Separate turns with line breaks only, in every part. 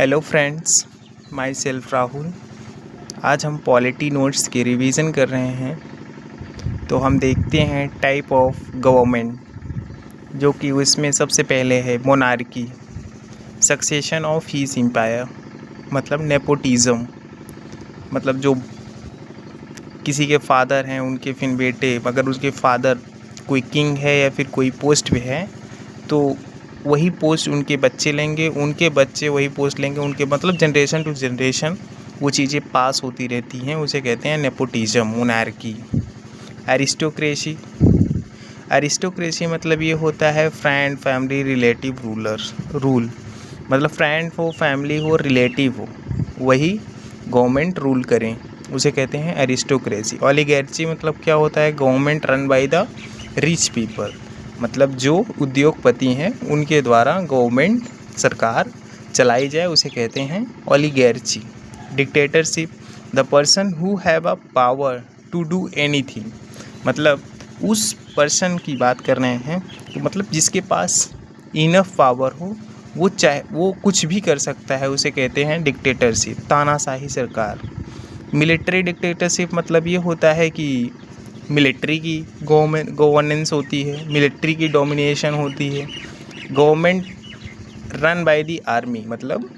Hello friends, my self Rahul. आज हम polity notes की रिवीजन कर रहे हैं। तो हम देखते हैं टाइप ऑफ गवर्नमेंट, जो कि उसमें सबसे पहले है monarchy, succession of his empire मतलब नेपोटिज्म, मतलब जो किसी के फादर हैं उनके फिर बेटे, अगर उसके फादर कोई किंग है या फिर कोई पोस्ट पे है तो वही पोस्ट उनके बच्चे लेंगे, उनके बच्चे वही पोस्ट लेंगे, उनके मतलब जनरेशन टू जनरेशन वो चीज़ें पास होती रहती हैं। उसे कहते हैं नेपोटिज्म, मोनार्की। एरिस्टोक्रेसी, एरिस्टोक्रेसी मतलब ये होता है फ्रेंड, फैमिली, रिलेटिव रूल, मतलब फ्रेंड हो, फैमिली हो, रिलेटिव हो, वही गवर्नमेंट रूल करें, उसे कहते हैं एरिस्टोक्रेसी। ओलिगार्ची मतलब क्या होता है? Government run by the rich people, मतलब जो उद्योगपति हैं उनके द्वारा गवर्नमेंट, सरकार चलाई जाए, उसे कहते हैं oligarchy. Dictatorship, the person who have a power to do anything, मतलब उस पर्सन की बात कर रहे हैं कि मतलब जिसके पास इनफ पावर हो, वो चाहे वो कुछ भी कर सकता है, उसे कहते हैं डिक्टेटरशिप, तानाशाही सरकार। मिलिट्री डिक्टेटरशिप मतलब ये होता है कि मिलिट्री की गवर्नेंस होती है, मिलिट्री की डोमिनेशन होती है, government run by the army, मतलब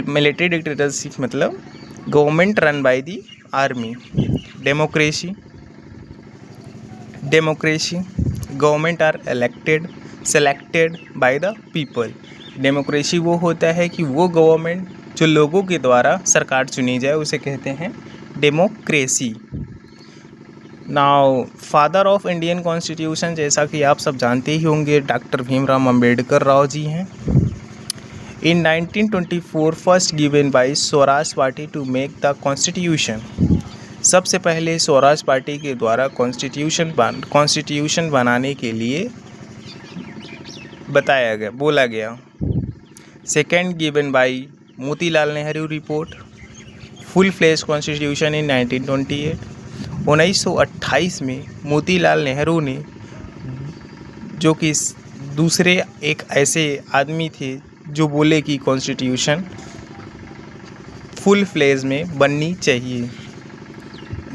मिलिट्री डिक्टेटरशिप मतलब government run by the army. Democracy, government are selected by the people. Democracy वो होता है कि वो गवर्नमेंट जो लोगों के द्वारा सरकार चुनी जाए, उसे कहते हैं democracy. Now father of Indian constitution, जैसा कि आप सब जानते ही होंगे, डॉक्टर भीमराव अंबेडकर राव जी हैं। In 1924 first given by Swaraj party to make the constitution, सबसे पहले स्वराज पार्टी के द्वारा कॉन्स्टिट्यूशन बनाने के लिए बोला गया। Second given by Motilal Nehru report, full fledge constitution in 1928। 1928 में मोतीलाल नेहरू ने, जो कि दूसरे एक ऐसे आदमी थे जो बोले कि कॉन्स्टिट्यूशन फुल फ्लेज में बननी चाहिए।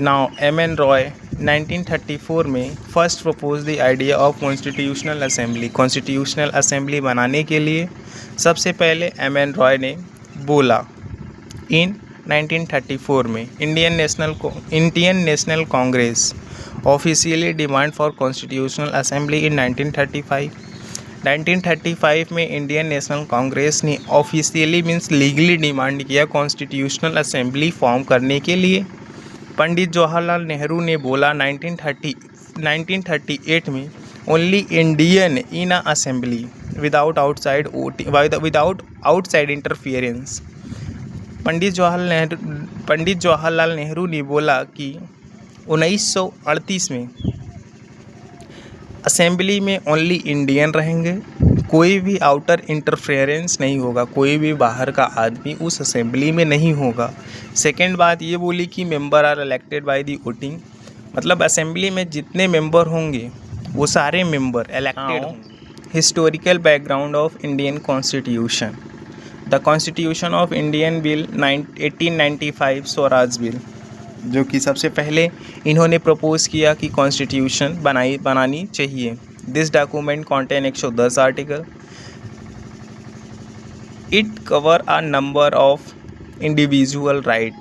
Now M.N.. रॉय 1934 में first propose the idea of constitutional assembly, constitutional assembly बनाने के लिए सबसे पहले एम.एन. रॉय ने बोला। इन 1934 में Indian National Congress officially demand for constitutional assembly in 1935 में इंडियन नेशनल कांग्रेस ने ऑफिशियली मीन्स लीगली डिमांड किया कॉन्स्टिट्यूशनल असेंबली फॉर्म करने के लिए। पंडित जवाहरलाल नेहरू ने बोला 1938 में only Indian in a assembly without outside interference. Pandit Jawaharlal Nehru ने बोला कि 1938 में असेंबली में ओनली इंडियन रहेंगे, कोई भी आउटर इंटरफेरेंस नहीं होगा, कोई भी बाहर का आदमी उस असेंबली में नहीं होगा। सेकेंड बात ये बोली कि member are elected by the voting, मतलब असेंबली में जितने मेंबर होंगे वो सारे मेंबर इलेक्टेड होंगे। Historical background of Indian constitution, the constitution of Indian bill 1895 Swaraj bill, जो कि सबसे पहले इन्होंने प्रपोज किया कि कॉन्स्टिट्यूशन बनानी चाहिए। This document contain 110 article. It cover a number of individual right.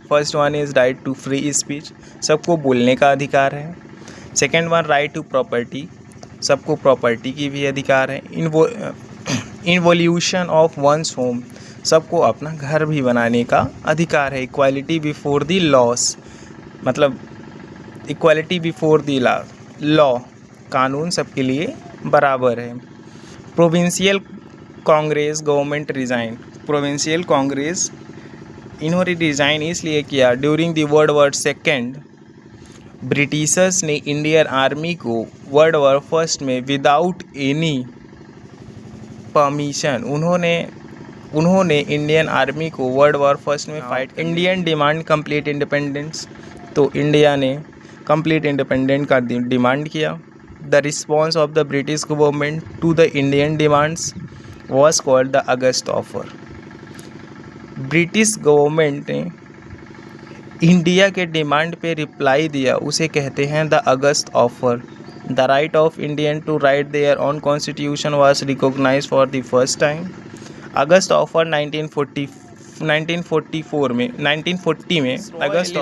First one is right to free speech, सबको बोलने का अधिकार है। Second one right to property, सबको प्रॉपर्टी की भी अधिकार है। इन्वोल्यूशन ऑफ वंस होम, सबको अपना घर भी बनाने का अधिकार है। इक्वालिटी बिफोर द लॉस, मतलब इक्वालिटी बिफोर द लॉ, कानून सबके लिए बराबर है। Provincial Congress government resign, provincial Congress इन्होंने रिज़ाइन इसलिए किया during the world war second. Britishers ने इंडियन आर्मी को वर्ल्ड वॉर फर्स्ट में विदाउट एनी परमिशन उन्होंने इंडियन आर्मी को वर्ल्ड वॉर फर्स्ट में fight. Indian demand complete independence, तो इंडिया ने कंप्लीट इंडिपेंडेंट का डिमांड किया। The response of the British government to the Indian demands was called the August Offer. British government ने India के demand पे reply दिया, उसे कहते हैं the August offer. The right of Indian to write their on constitution was recognised for the first time. August offer 1940 में August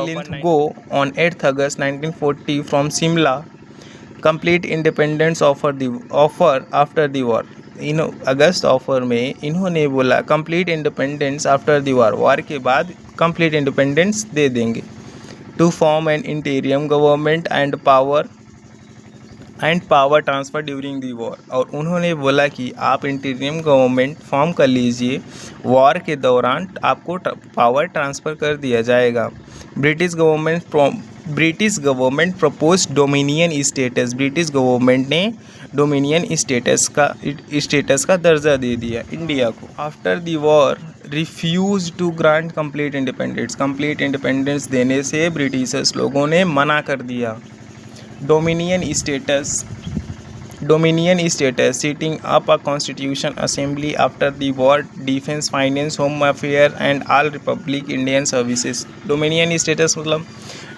go on 8 August 1940 from Shimla complete independence offer after the war. August offer में इन्होंने बोला complete independence after the war, war के बाद complete independence दे देंगे. To form an interim government and power transfer during the war. और उन्होंने बोला कि आप इंटीरियम गवर्नमेंट फॉर्म कर लीजिए, वॉर के दौरान आपको पावर ट्रांसफ़र कर दिया जाएगा. British government propose dominion status. British government ने डोमिनियन स्टेटस का दर्जा दे दिया इंडिया को. After the war refuse to grant complete independence. Complete independence देने से ब्रिटिशर्स लोगों ने मना कर दिया. Dominion status setting up a constitution assembly after the war, defence, finance, home affair and all republic Indian services. Dominion status मतलब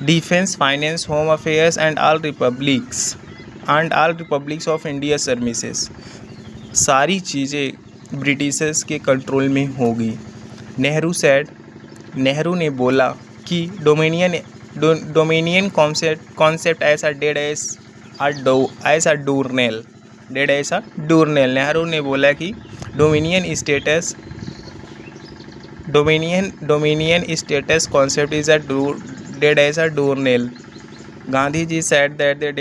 defence, finance, home affairs and all republics of India services. सारी चीज़ें Britishers के control में होगी. नेहरू ने बोला कि dominion concept ऐसा डेड ऐसा डोरनेल. नेहरू ने बोला कि dominion status concept is dead as a doornail. Gandhi ji said that the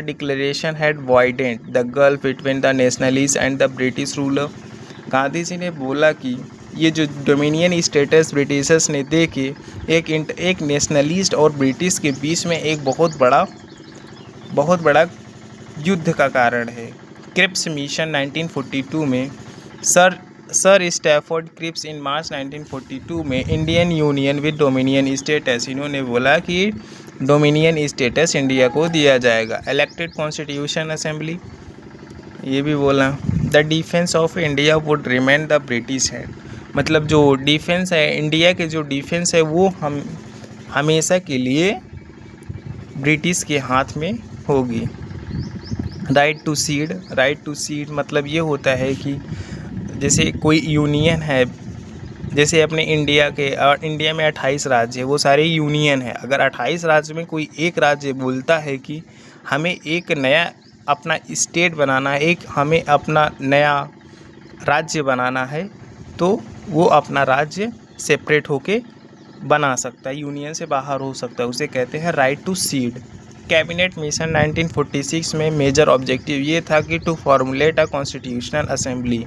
declaration had widened the gulf between the nationalists and the British ruler. Gandhi ji ने बोला कि ये जो डोमिनियन स्टेटस ब्रिटिशर्स ने दे के एक नेशनलिस्ट और ब्रिटिश के बीच में एक बहुत बड़ा युद्ध का कारण है. क्रिप्स मिशन 1942 में सर स्टैफोर्ड क्रिप्स इन मार्च 1942 में Indian union with dominion status. इन्होंने बोला कि डोमिनियन स्टेटस इंडिया को दिया जाएगा. इलेक्टेड कॉन्स्टिट्यूशन असेंबली, ये भी बोला. The defence of India would remain the British hand. मतलब जो डिफेंस है इंडिया के, जो डिफेंस है वो हम हमेशा के लिए ब्रिटिश के हाथ में होगी. राइट टू सीड मतलब ये होता है कि जैसे कोई यूनियन है, जैसे अपने इंडिया में 28 राज्य है, वो सारे यूनियन है. अगर 28 राज्य में कोई एक राज्य बोलता है कि हमें एक नया अपना स्टेट बनाना है, हमें अपना नया राज्य बनाना है, तो वो अपना राज्य सेपरेट होके बना सकता है, यूनियन से बाहर हो सकता है. उसे कहते हैं right to cede. Cabinet mission 1946 में मेजर ऑब्जेक्टिव ये था कि to formulate a constitutional assembly.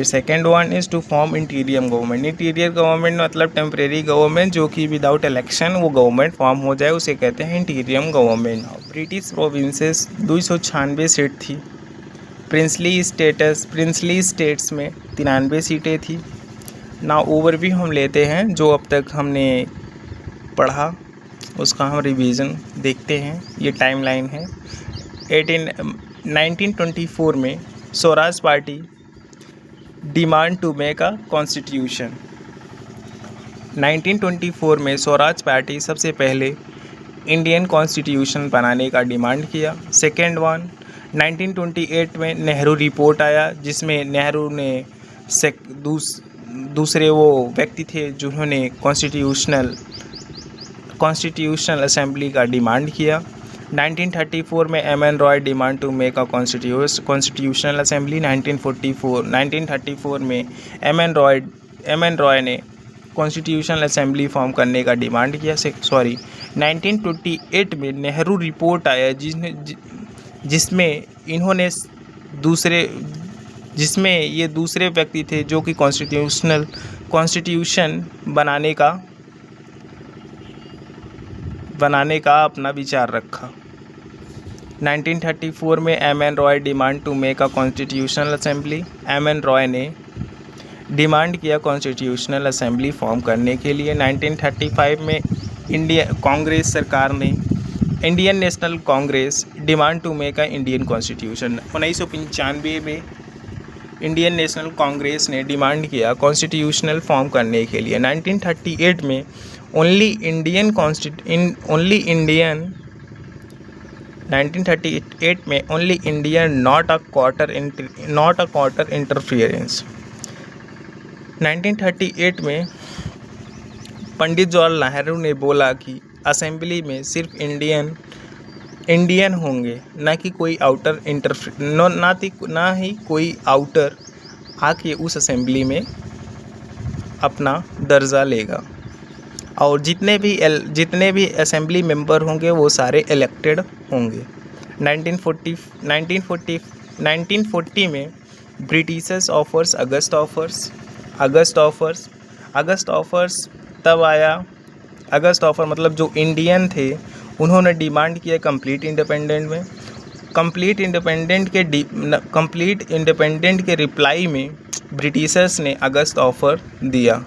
Second one is to form interim government. Interior government मतलब टेम्परेरी गवर्नमेंट जो कि विदाउट इलेक्शन वो गवर्नमेंट फॉर्म हो जाए, उसे कहते हैं interim government. British provinces 296 seat थी. प्रिंसली स्टेट्स में 93 सीटें थी. ना ओवरव्यू हम लेते हैं, जो अब तक हमने पढ़ा उसका हम रिवीजन देखते हैं. ये टाइमलाइन है. 1924 में Swaraj party demand to make a constitution. 1924 में स्वराज पार्टी सबसे पहले इंडियन कॉन्स्टिट्यूशन बनाने का डिमांड किया. सेकेंड वन 1928 में नेहरू रिपोर्ट आया, जिसमें नेहरू ने दूसरे वो व्यक्ति थे जिन्होंने कॉन्स्टिट्यूशनल असेंबली का डिमांड किया. 1934 में M N. Roy demand to make a constitutional assembly. 1934 में एम.एन. रॉय ने कॉन्स्टिट्यूशनल असेंबली फॉर्म करने का डिमांड किया. 1928 में नेहरू रिपोर्ट आया, जिसमें ये दूसरे व्यक्ति थे जो कि कॉन्स्टिट्यूशन बनाने का अपना विचार रखा. 1934 में M N. Roy demand to make a constitutional assembly. M N. Roy ने डिमांड किया कॉन्स्टिट्यूशनल असेंबली फॉर्म करने के लिए। 1935 में इंडिया कांग्रेस सरकार ने Indian National Congress demand to make an Indian constitution. 1995 में इंडियन नेशनल कांग्रेस ने डिमांड किया कॉन्स्टिट्यूशनल फॉर्म करने के लिए। 1938 में ओनली इंडियन 1938 में only Indian not a quarter interference. 1938 में पंडित जवाहरलाल नेहरू ने बोला कि असेंबली में सिर्फ इंडियन होंगे, ना कि कोई आउटर ना ही कोई आउटर आके उस असेंबली में अपना दर्जा लेगा, और जितने भी असेंबली मेंबर होंगे वो सारे इलेक्टेड होंगे। 1940 में ब्रिटिशर्स ऑफर्स अगस्त ऑफर्स तब आया। अगस्त ऑफर मतलब जो इंडियन थे उन्होंने डिमांड किया कंप्लीट इंडिपेंडेंट के रिप्लाई में ब्रिटिशर्स ने अगस्त ऑफर दिया।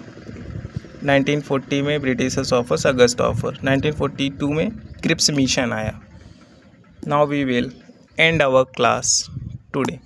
1940 में ब्रिटिशर्स ऑफर्स अगस्त ऑफर। 1942 में क्रिप्स मिशन आया। Now we will end our class today.